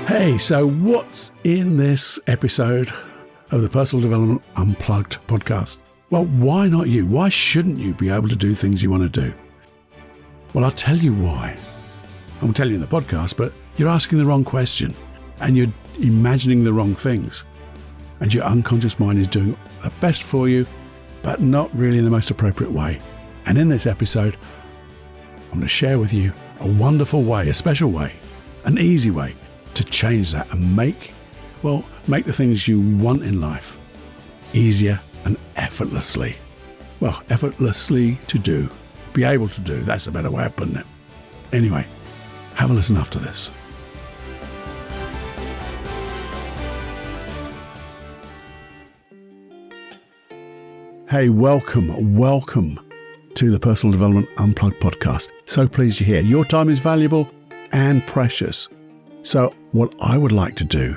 Hey, so what's in this episode of the Personal Development Unplugged podcast? Well, why not you? Why shouldn't you be able to do things you want to do? Well, I'll tell you why. I'll tell you in the podcast, but you're asking the wrong question and you're imagining the wrong things. And your unconscious mind is doing the best for you, but not really in the most appropriate way. And in this episode, I'm going to share with you a wonderful way, a special way, an easy way to change that and make the things you want in life easier and effortlessly. Well, effortlessly to do, be able to do. That's a better way of putting it. Anyway, have a listen after this. Hey, welcome to the Personal Development Unplugged podcast. So pleased you're here. Your time is valuable and precious. So what I would like to do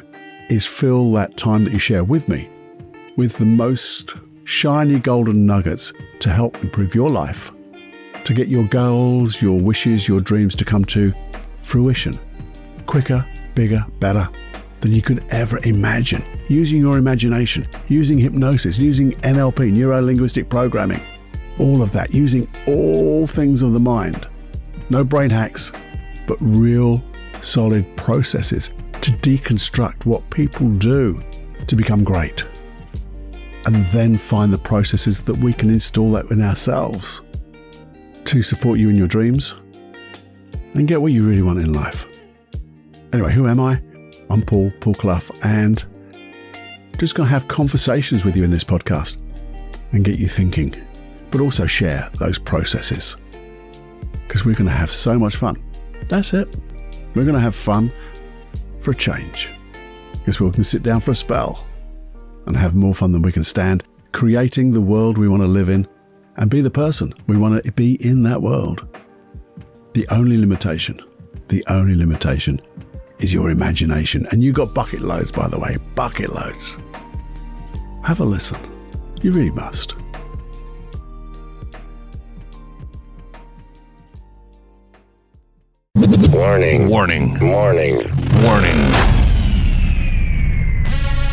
is fill that time that you share with me with the most shiny golden nuggets to help improve your life, to get your goals, your wishes, your dreams to come to fruition quicker, bigger, better than you could ever imagine. Using your imagination, using hypnosis, using NLP, neuro-linguistic programming, all of that, using all things of the mind. No brain hacks, but real solid processes to deconstruct what people do to become great. And then find the processes that we can install that in ourselves to support you in your dreams and get what you really want in life. Anyway, who am I? I'm Paul Clough, and just going to have conversations with you in this podcast and get you thinking, but also share those processes because we're going to have so much fun. That's it. We're going to have fun for a change because we can sit down for a spell and have more fun than we can stand, creating the world we want to live in and be the person we want to be in that world. The only limitation is your imagination. And you got bucket loads, by the way, bucket loads. Have a listen. You really must. Warning.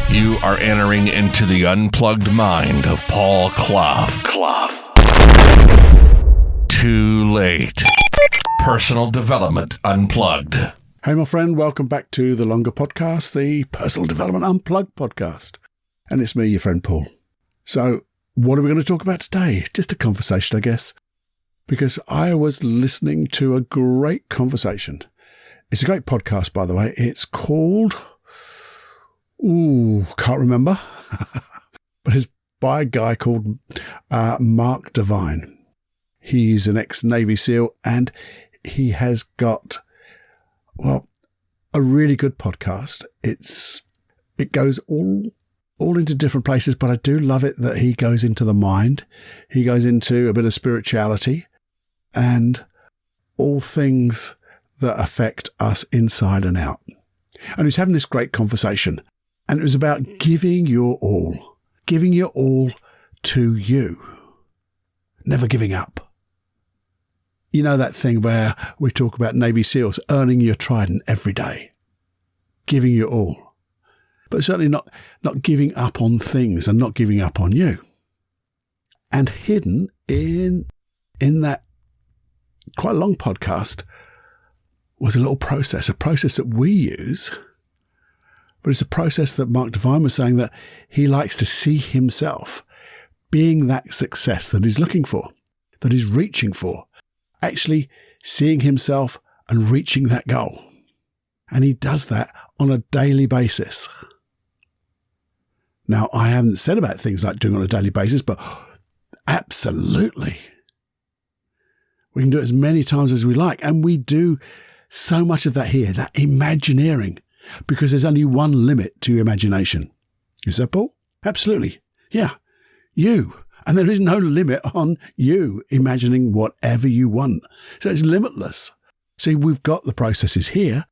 You are entering into the unplugged mind of Paul Clough. Too late. Personal Development Unplugged. Hey, my friend, welcome back to the longer podcast, the Personal Development Unplugged podcast. And it's me, your friend Paul. So what are we going to talk about today? Just a conversation, I guess, because I was listening to a great conversation. It's a great podcast, by the way. It's called, can't remember, but it's by a guy called Mark Devine. He's an ex-Navy SEAL and he has got, a really good podcast. It goes all into different places, but I do love it that he goes into the mind. He goes into a bit of spirituality and all things that affect us inside and out. And he's having this great conversation, and it was about giving your all to you, never giving up. You know that thing where we talk about Navy SEALs earning your trident every day, giving your all, but certainly not giving up on things and not giving up on you. And hidden in that quite a long podcast was a little process, a process that we use, but it's a process that Mark Devine was saying that he likes to see himself being that success that he's looking for, that he's reaching for, actually seeing himself and reaching that goal. And he does that on a daily basis. Now, I haven't said about things like doing on a daily basis, but absolutely. We can do it as many times as we like. And we do so much of that here, that imagineering, because there's only one limit to imagination. Is that, Paul? Absolutely. Yeah. You. And there is no limit on you imagining whatever you want. So it's limitless. See, we've got the processes here,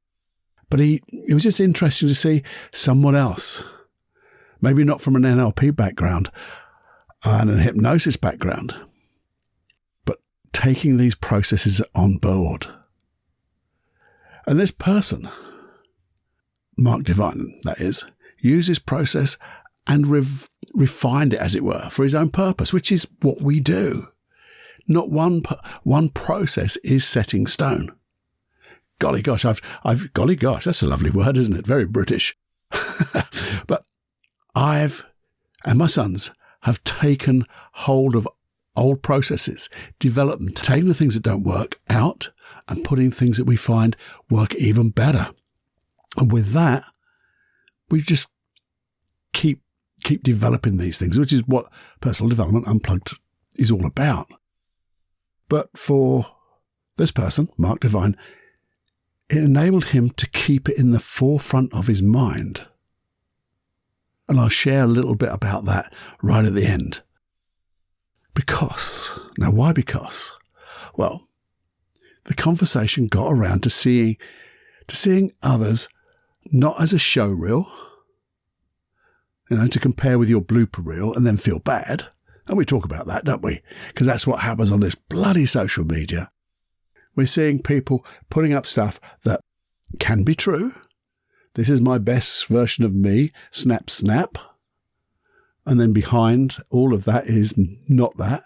but it was just interesting to see someone else, maybe not from an NLP background and a hypnosis background, but taking these processes on board. And this person Mark Divine, that is, used this process and refined it, as it were, for his own purpose, which is what we do. Not one process is set in stone. Golly gosh, golly gosh, that's a lovely word, isn't it? Very British. But and my sons have taken hold of old processes, developed them, taking the things that don't work out and putting things that we find work even better. And with that, we just keep developing these things, which is what Personal Development Unplugged is all about. But for this person, Mark Divine, it enabled him to keep it in the forefront of his mind. And I'll share a little bit about that right at the end. Now why because? Well, the conversation got around to seeing others not as a show reel, to compare with your blooper reel and then feel bad. And we talk about that, don't we? Because that's what happens on this bloody social media. We're seeing people putting up stuff that can be true. This is my best version of me, snap, snap. And then behind all of that is not that.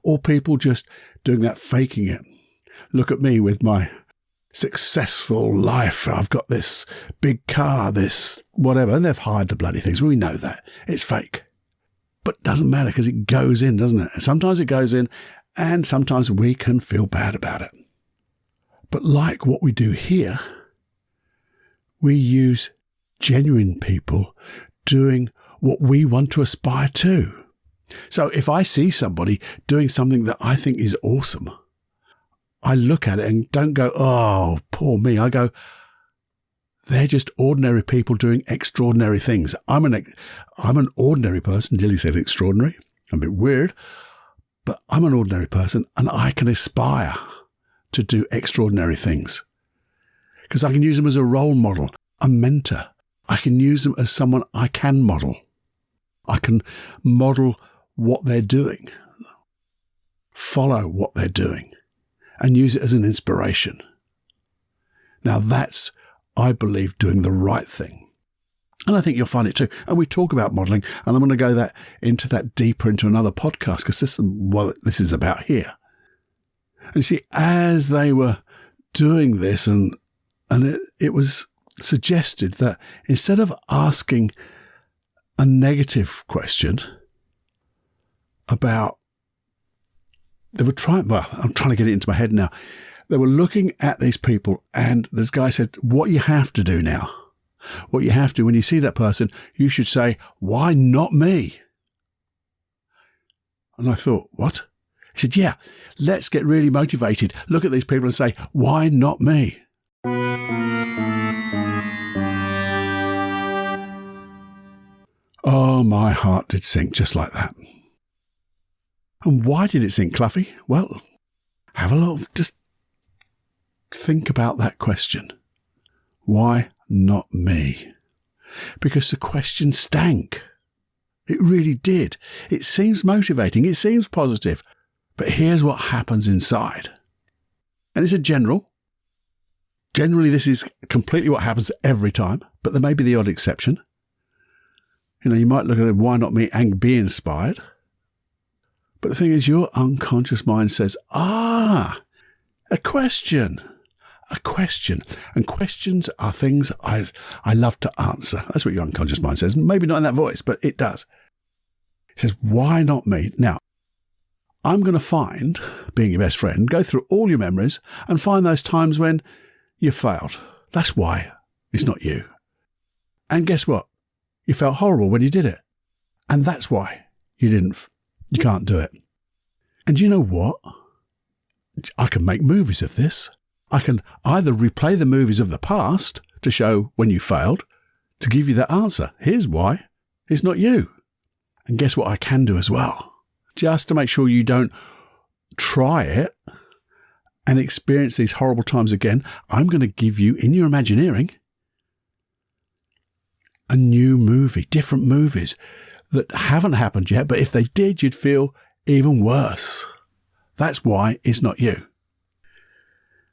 Or people just doing that, faking it. Look at me with my successful life. I've got this big car, this whatever. And they've hired the bloody things. We know that. It's fake. But it doesn't matter because it goes in, doesn't it? Sometimes it goes in and sometimes we can feel bad about it. But like what we do here, we use genuine people doing what we want to aspire to. So if I see somebody doing something that I think is awesome, I look at it and don't go, oh, poor me. I go, they're just ordinary people doing extraordinary things. I'm an ordinary person. Dilly said extraordinary. I'm a bit weird, but I'm an ordinary person and I can aspire to do extraordinary things because I can use them as a role model, a mentor. I can use them as someone I can model. I can model what they're doing, follow what they're doing, and use it as an inspiration. Now that's, I believe, doing the right thing. And I think you'll find it too. And we talk about modeling, and I'm going to go into that deeper into another podcast because this is what this is about here. And you see, as they were doing this, and it was suggested that instead of asking a negative question about, I'm trying to get it into my head now. They were looking at these people and this guy said, what you have to do now, what you have to, when you see that person, you should say, why not me? And I thought, what? He said, yeah, let's get really motivated. Look at these people and say, why not me? Oh, my heart did sink just like that. And why did it sink, Cluffy? Well, just think about that question. Why not me? Because the question stank. It really did. It seems motivating. It seems positive. But here's what happens inside. And it's a general. Generally, this is completely what happens every time, but there may be the odd exception. You might look at it, why not me, and be inspired. But the thing is, your unconscious mind says, a question. And questions are things I love to answer. That's what your unconscious mind says. Maybe not in that voice, but it does. It says, why not me? Now, I'm going to find, being your best friend, go through all your memories and find those times when you failed. That's why it's not you. And guess what? You felt horrible when you did it. And that's why you can't do it. And you know what? I can make movies of this. I can either replay the movies of the past to show when you failed, to give you that answer. Here's why. It's not you. And guess what I can do as well? Just to make sure you don't try it and experience these horrible times again, I'm going to give you, in your Imagineering, a new movie, different movies that haven't happened yet, but if they did, you'd feel even worse. That's why it's not you.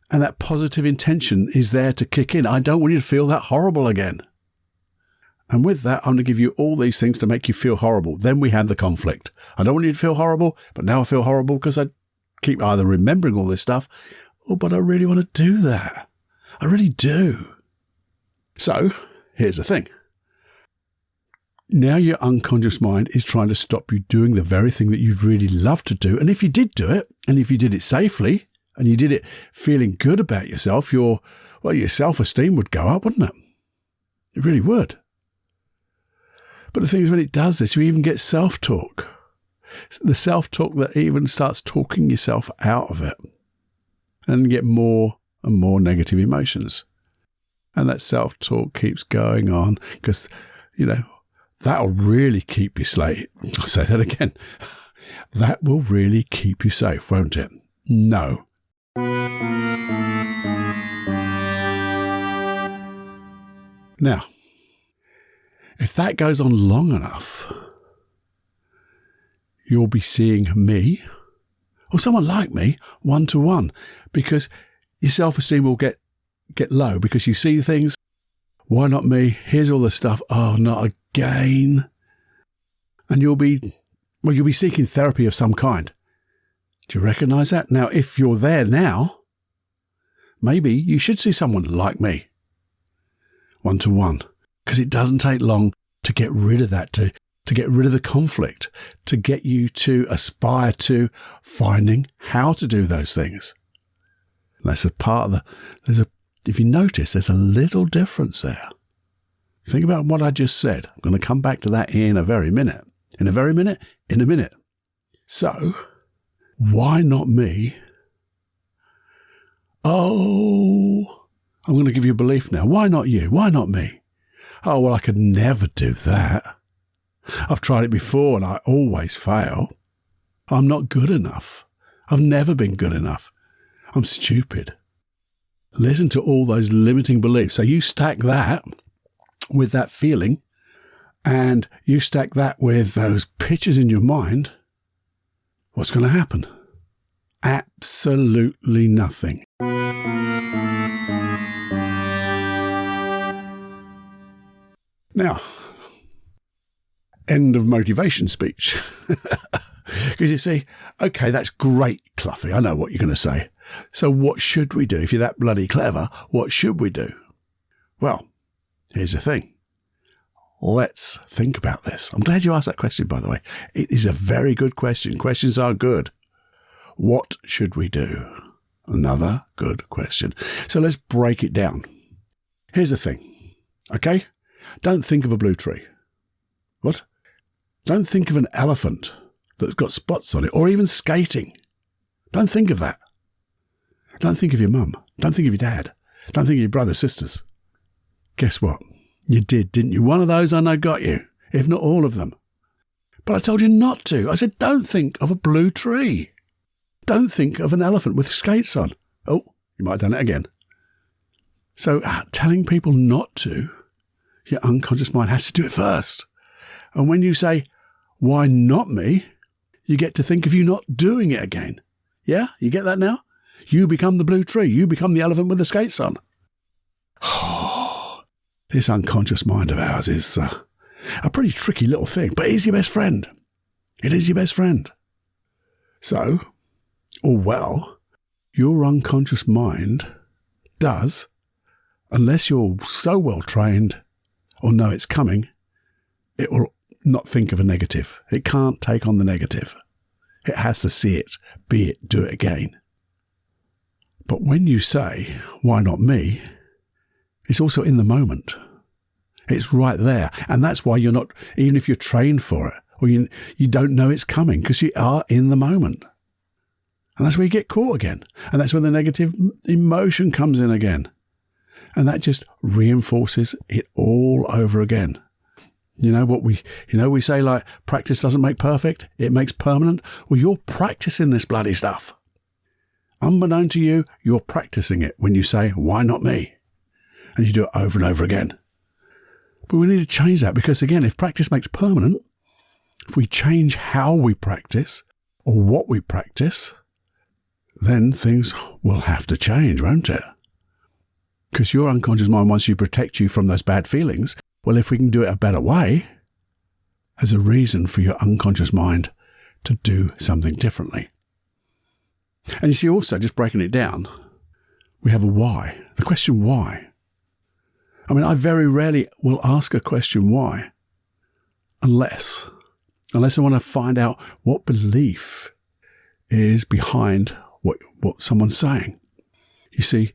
And that positive intention is there to kick in. I don't want you to feel that horrible again. And with that, I'm going to give you all these things to make you feel horrible. Then we have the conflict. I don't want you to feel horrible, but now I feel horrible because I keep either remembering all this stuff, but I really want to do that. I really do. So here's the thing. Now your unconscious mind is trying to stop you doing the very thing that you'd really love to do. And if you did do it, and if you did it safely, and you did it feeling good about yourself, your self-esteem would go up, wouldn't it? It really would. But the thing is, when it does this, you even get self-talk. The self-talk that even starts talking yourself out of it. And you get more and more negative emotions. And that self-talk keeps going on because, that'll really keep you safe. I'll say that again. That will really keep you safe, won't it? No. Now, if that goes on long enough, you'll be seeing me or someone like me one-to-one because your self-esteem will get low because you see things. Why not me? Here's all the stuff. Oh, not again. And you'll be seeking therapy of some kind. Do you recognize that? Now, if you're there now, maybe you should see someone like me one-to-one because it doesn't take long to get rid of that, to get rid of the conflict, to get you to aspire to finding how to do those things. That's a part of if you notice, there's a little difference there. Think about what I just said. I'm going to come back to that in a very minute. In a very minute? In a minute. So, why not me? Oh, I'm going to give you a belief now. Why not you? Why not me? Oh, well, I could never do that. I've tried it before and I always fail. I'm not good enough. I've never been good enough. I'm stupid. Listen to all those limiting beliefs. So you stack that with that feeling and you stack that with those pictures in your mind. What's going to happen? Absolutely nothing. Now, end of motivation speech. Because you see, okay, that's great, Cluffy. I know what you're going to say. So what should we do? If you're that bloody clever, what should we do? Well, here's the thing. Let's think about this. I'm glad you asked that question, by the way. It is a very good question. Questions are good. What should we do? Another good question. So let's break it down. Here's the thing. Okay? Don't think of a blue tree. What? Don't think of an elephant that's got spots on it, or even skating. Don't think of that. Don't think of your mum. Don't think of your dad. Don't think of your brothers, sisters. Guess what? You did, didn't you? One of those I know got you, if not all of them. But I told you not to. I said, don't think of a blue tree. Don't think of an elephant with skates on. Oh, you might have done it again. So telling people not to, your unconscious mind has to do it first. And when you say, why not me? You get to think of you not doing it again. Yeah? You get that now? You become the blue tree. You become the elephant with the skates on. This unconscious mind of ours is a pretty tricky little thing, but it is your best friend. It is your best friend. So, your unconscious mind does, unless you're so well trained or know it's coming, it will not think of a negative. It can't take on the negative. It has to see it, be it, do it again. But when you say, why not me? It's also in the moment. It's right there. And that's why you're not, even if you're trained for it, or you don't know it's coming, because you are in the moment. And that's where you get caught again. And that's when the negative emotion comes in again. And that just reinforces it all over again. You know what we say, like, practice doesn't make perfect, it makes permanent. Well, you're practicing this bloody stuff. Unbeknown to you, you're practicing it when you say, why not me? And you do it over and over again. But we need to change that because, again, if practice makes permanent, if we change how we practice or what we practice, then things will have to change, won't it? Because your unconscious mind wants to protect you from those bad feelings. Well, if we can do it a better way, there's a reason for your unconscious mind to do something differently. And you see, also, just breaking it down, we have a why. The question why. I mean, I very rarely will ask a question why unless I want to find out what belief is behind what someone's saying. You see,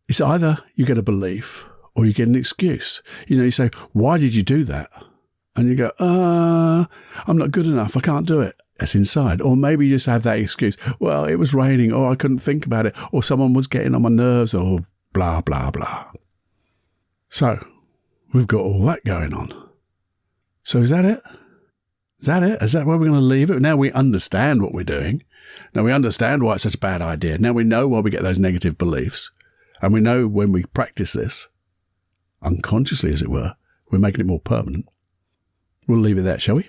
it's either you get a belief or you get an excuse. You say, why did you do that? And you go, I'm not good enough. I can't do it. That's inside. Or maybe you just have that excuse. Well, it was raining, or I couldn't think about it, or someone was getting on my nerves, or blah, blah, blah. So we've got all that going on. So is that it? Is that it? Is that where we're going to leave it? Now we understand what we're doing. Now we understand why it's such a bad idea. Now we know why we get those negative beliefs. And we know when we practice this, unconsciously as it were, we're making it more permanent. We'll leave it there, shall we?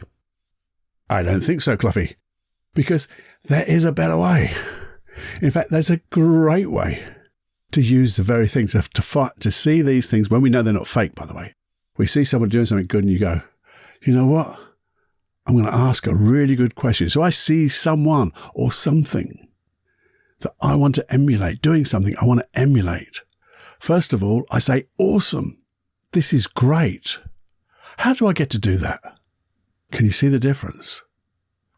I don't think so, Cluffy, because there is a better way. In fact, there's a great way to use the very things to see these things when we know they're not fake, by the way. We see someone doing something good and you go, you know what? I'm going to ask a really good question. So I see someone or something that I want to emulate, doing something I want to emulate. First of all, I say, awesome. This is great. How do I get to do that? Can you see the difference?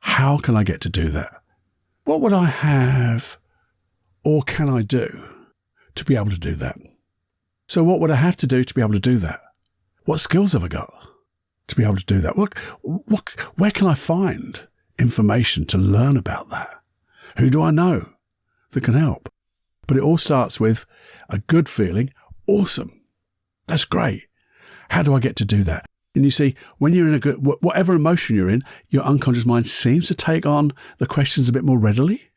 How can I get to do that? What would I have or can I do to be able to do that? So what would I have to do to be able to do that? What skills have I got to be able to do that? Where can I find information to learn about that? Who do I know that can help? But it all starts with a good feeling. Awesome. That's great. How do I get to do that? And you see, when you're in a good, whatever emotion you're in, your unconscious mind seems to take on the questions a bit more readily.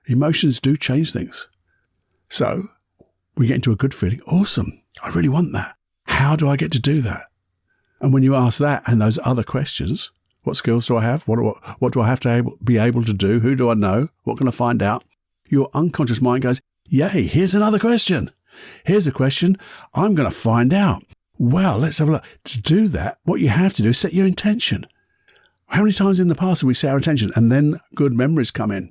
Emotions do change things. So we get into a good feeling. Awesome. I really want that. How do I get to do that? And when you ask that and those other questions, what skills do I have? What do I have to be able to do? Who do I know? What can I find out? Your unconscious mind goes, yay, here's another question. Here's a question I'm going to find out. Well, let's have a look. To do that, what you have to do is set your intention. How many times in the past have we set our intention and then good memories come in?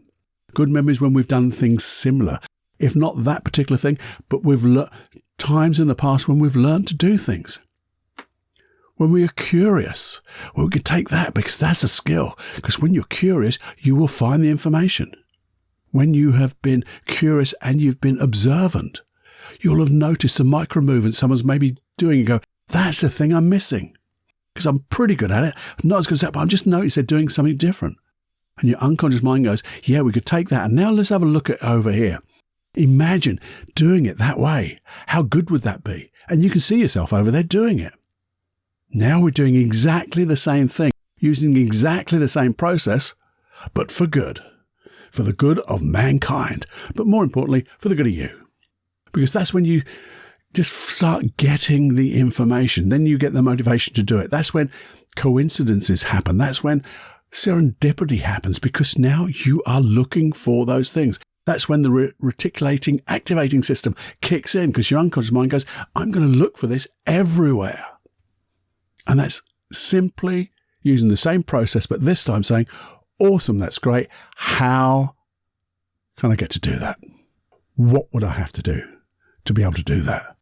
Good memories when we've done things similar. If not that particular thing, but times in the past when we've learned to do things. When we are curious, well, we can take that because that's a skill. Because when you're curious, you will find the information. When you have been curious and you've been observant, you'll have noticed the micro movement someone's maybe doing and go, that's the thing I'm missing. Because I'm pretty good at it. I'm not as good as that, but I've just noticed they're doing something different. And your unconscious mind goes, yeah, we could take that. And now let's have a look at over here. Imagine doing it that way. How good would that be? And you can see yourself over there doing it. Now we're doing exactly the same thing, using exactly the same process, but for good. For the good of mankind. But more importantly, for the good of you. Because that's when you just start getting the information. Then you get the motivation to do it. That's when coincidences happen. That's when serendipity happens, because now you are looking for those things. That's when the reticulating, activating system kicks in, because your unconscious mind goes, I'm going to look for this everywhere. And that's simply using the same process, but this time saying, awesome, that's great. How can I get to do that? What would I have to do to be able to do that?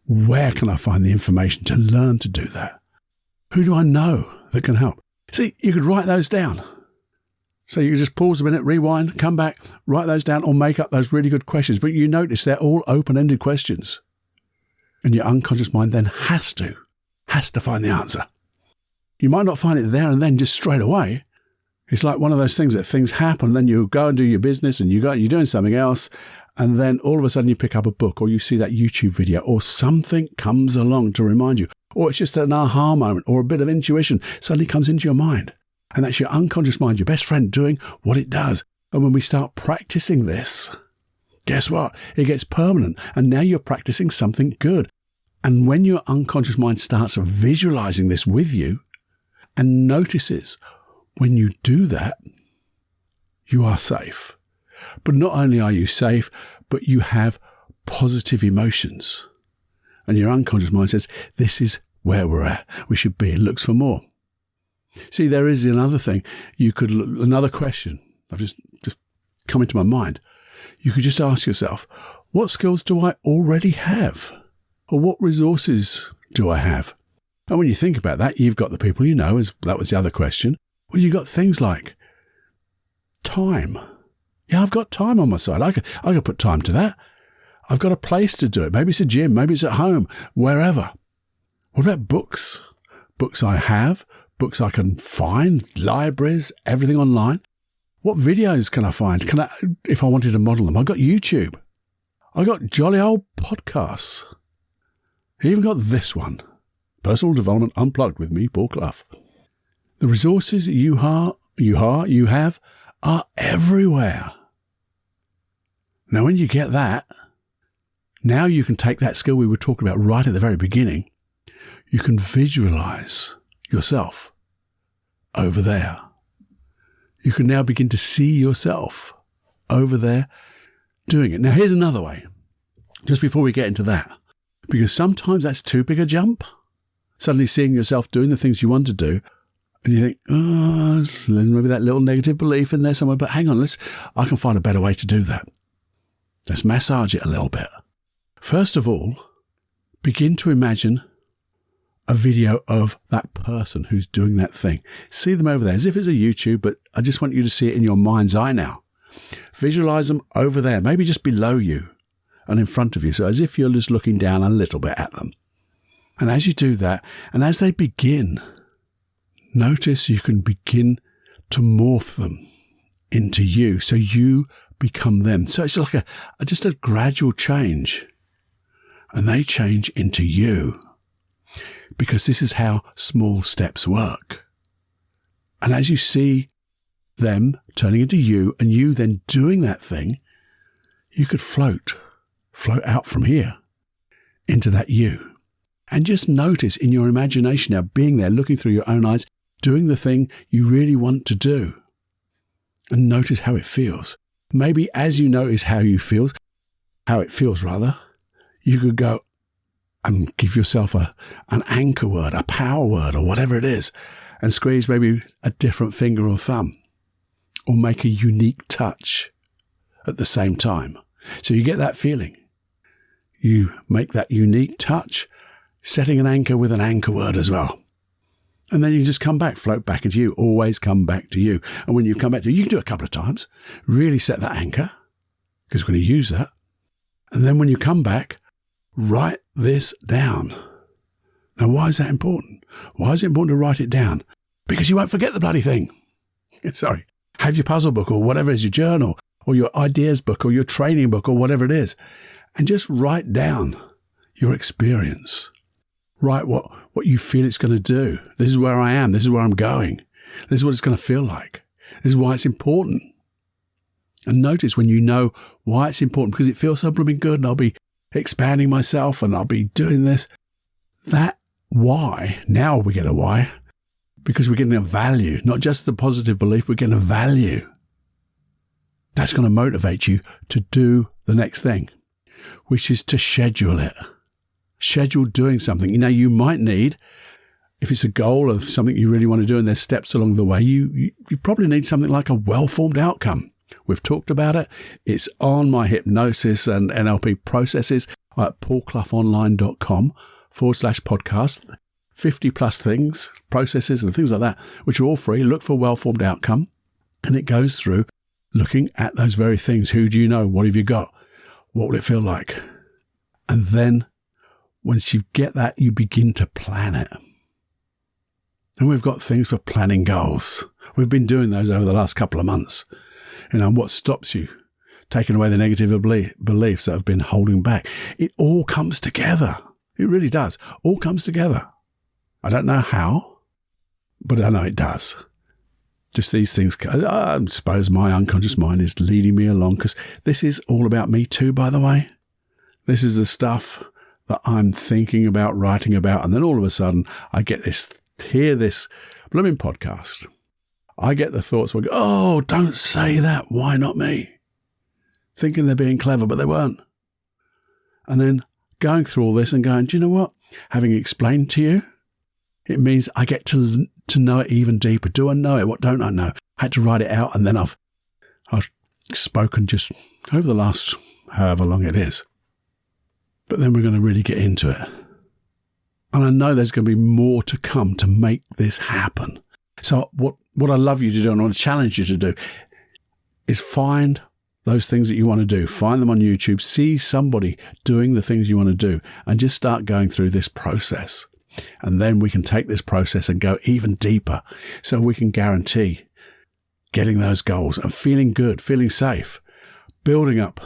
Where can I find the information to learn to do that? Who do I know that can help? See, you could write those down. So you could just pause a minute, rewind, come back, write those down, or make up those really good questions. But you notice they're all open-ended questions. And your unconscious mind then has to find the answer. You might not find it there and then just straight away. It's like one of those things that things happen, then you go and do your business and you're doing something else, and then all of a sudden you pick up a book or you see that YouTube video or something comes along to remind you, or it's just an aha moment or a bit of intuition suddenly comes into your mind. And that's your unconscious mind, your best friend, doing what it does. And when we start practicing this, guess what? It gets permanent. And now you're practicing something good. And when your unconscious mind starts visualizing this with you and notices when you do that, you are safe. But not only are you safe, but you have positive emotions. And your unconscious mind says, this is where we're at. We should be. It looks for more. See, there is another thing. Another question. I've just come into my mind. You could just ask yourself, what skills do I already have? Or what resources do I have? And when you think about that, you've got the people you know, as that was the other question. Well, you've got things like time. Yeah, I've got time on my side. I could put time to that. I've got a place to do it. Maybe it's a gym. Maybe it's at home, wherever. What about books? Books I have, books I can find, libraries, everything online. What videos can I find? If I wanted to model them? I've got YouTube. I've got jolly old podcasts. I even got this one, Personal Development Unplugged with me, Paul Clough. The resources you have are everywhere. Now, when you get that, now you can take that skill we were talking about right at the very beginning. You can visualize yourself over there. You can now begin to see yourself over there doing it. Now, here's another way, just before we get into that, because sometimes that's too big a jump. Suddenly seeing yourself doing the things you want to do, and you think, oh, there's maybe that little negative belief in there somewhere, but hang on, I can find a better way to do that. Let's massage it a little bit. First of all, begin to imagine a video of that person who's doing that thing. See them over there as if it's a YouTube, but I just want you to see it in your mind's eye now. Visualize them over there, maybe just below you and in front of you. So as if you're just looking down a little bit at them. And as you do that, and as they begin, notice you can begin to morph them into you. So you become them. So it's like just a gradual change. And they change into you. Because this is how small steps work. And as you see them turning into you and you then doing that thing, you could float out from here into that you. And just notice in your imagination now, being there, looking through your own eyes, doing the thing you really want to do. And notice how it feels. Maybe as you notice how it feels, you could go and give yourself an anchor word, a power word, or whatever it is, and squeeze maybe a different finger or thumb, or make a unique touch at the same time. So you get that feeling. You make that unique touch, setting an anchor with an anchor word as well. And then you just come back, float back into you, always come back to you. And when you come back to you, you can do it a couple of times, really set that anchor, because we're going to use that. And then when you come back, write this down. Now, why is that important? Why is it important to write it down? Because you won't forget the bloody thing. Sorry. Have your puzzle book or whatever it is, your journal or your ideas book or your training book or whatever it is, and just write down your experience. Write what you feel it's going to do. This is where I am. This is where I'm going. This is what it's going to feel like. This is why it's important. And notice when you know why it's important, because it feels so blooming good and I'll be expanding myself and I'll be doing this. That why, now we get a why, because we're getting a value, not just the positive belief, we're getting a value. That's going to motivate you to do the next thing, which is to schedule it. Schedule doing something. You know, you might need, if it's a goal of something you really want to do and there's steps along the way, you probably need something like a well-formed outcome. We've talked about it. It's on my hypnosis and NLP processes at paulcloughonline.com/podcast. 50 plus things, processes and things like that, which are all free. Look for well-formed outcome. And it goes through looking at those very things. Who do you know? What have you got? What will it feel like? And then once you get that, you begin to plan it. And we've got things for planning goals. We've been doing those over the last couple of months. You know, what stops you? Taking away the negative beliefs that have been holding back. It all comes together. It really does. All comes together. I don't know how, but I know it does. Just these things. I suppose my unconscious mind is leading me along, because this is all about me too, by the way. This is the stuff that I'm thinking about, writing about, and then all of a sudden I get hear this blooming podcast. I get the thoughts, oh, don't say that. Why not me? Thinking they're being clever, but they weren't. And then going through all this and going, do you know what? Having explained to you It means I get to know it even deeper. Do I know it? What don't I know? I had to write it out, and then I've spoken just over the last however long it is. But then we're going to really get into it. And I know there's going to be more to come to make this happen. So what I love you to do, and I want to challenge you to do, is find those things that you want to do. Find them on YouTube. See somebody doing the things you want to do, and just start going through this process. And then we can take this process and go even deeper, so we can guarantee getting those goals and feeling good, feeling safe, building up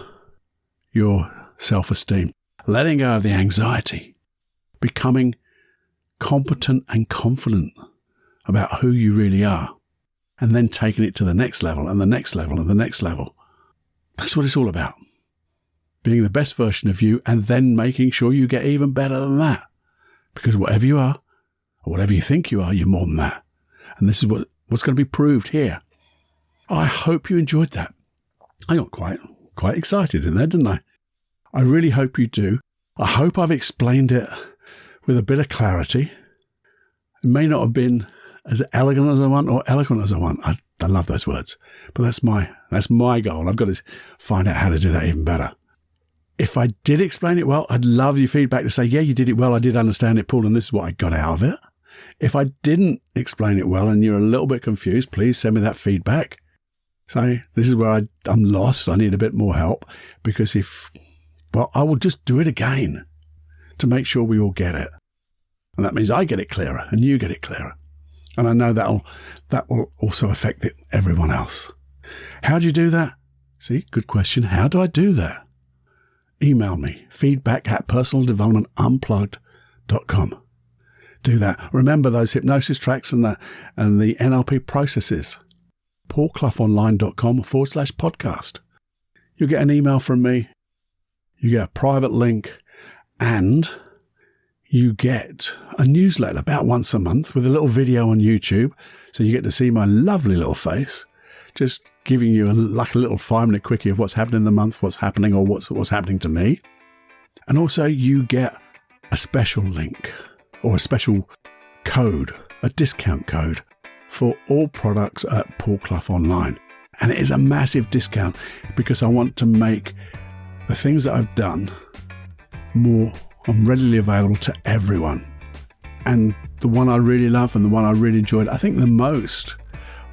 your self-esteem, letting go of the anxiety, becoming competent and confident about who you really are, and then taking it to the next level and the next level and the next level. That's what it's all about. Being the best version of you, and then making sure you get even better than that. Because whatever you are, or whatever you think you are, you're more than that. And this is what's going to be proved here. I hope you enjoyed that. I got quite excited in there, didn't I? I really hope you do. I hope I've explained it with a bit of clarity. It may not have been as elegant as I want or eloquent as I want. I love those words. But that's my goal. I've got to find out how to do that even better. If I did explain it well, I'd love your feedback to say, yeah, you did it well. I did understand it, Paul, and this is what I got out of it. If I didn't explain it well and you're a little bit confused, please send me that feedback. Say, this is where I'm lost. I need a bit more help, because I will just do it again to make sure we all get it. And that means I get it clearer and you get it clearer. And I know that will also affect everyone else. How do you do that? See, good question. How do I do that? Email me, feedback@personaldevelopmentunplugged.com. Do that. Remember those hypnosis tracks and the NLP processes. paulcloughonline.com/podcast. You'll get an email from me. You get a private link, and you get a newsletter about once a month with a little video on YouTube. So you get to see my lovely little face, just giving you a little 5-minute quickie of what's happening in the month, what's happening, or what's happening to me. And also you get a special link or a special code, a discount code for all products at Paul Clough Online. And it is a massive discount because I want to make the things that I've done more readily available to everyone. And the one I really love and the one I really enjoyed, I think the most,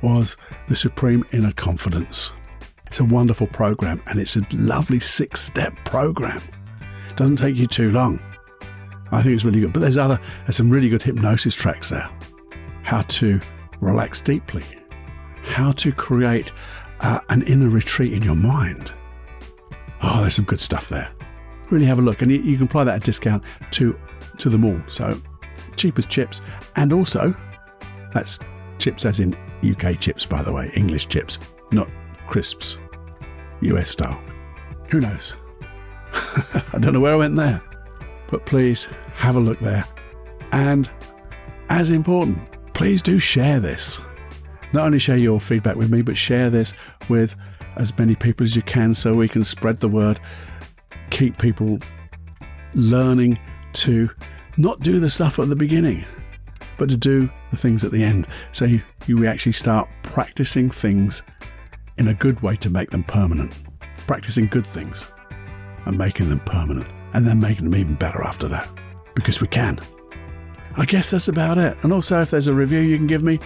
was the Supreme Inner Confidence. It's a wonderful program, and it's a lovely 6-step program. It doesn't take you too long. I think it's really good. But there's some really good hypnosis tracks there. How to relax deeply. How to create an inner retreat in your mind. Oh, there's some good stuff there. Really have a look, and you can apply that at discount to them all. So cheap as chips, and also that's chips as in UK chips, by the way, English chips, not crisps, US style. Who knows? I don't know where I went there, but please have a look there. And as important, please do share this. Not only share your feedback with me, but share this with as many people as you can so we can spread the word, keep people learning to not do the stuff at the beginning, but to do the things at the end. So you actually start practicing things in a good way to make them permanent. Practicing good things and making them permanent, and then making them even better after that, because we can. I guess that's about it. And also, if there's a review you can give me,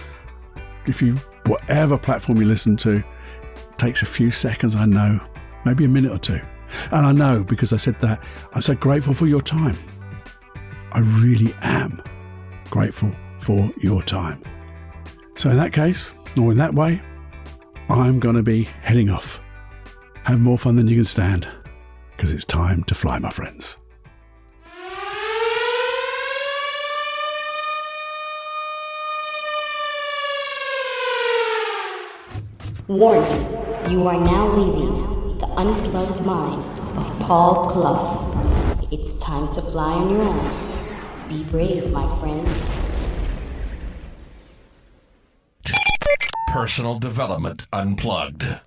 whatever platform you listen to, takes a few seconds, I know, maybe a minute or two. And I know, because I said that, I'm so grateful for your time. I really am grateful for your time. So in that case, or in that way, I'm going to be heading off. Have more fun than you can stand, because it's time to fly, my friends. Warning, you are now leaving the unplugged mind of Paul Clough. It's time to fly on your own. Be brave, my friend. Personal Development Unplugged.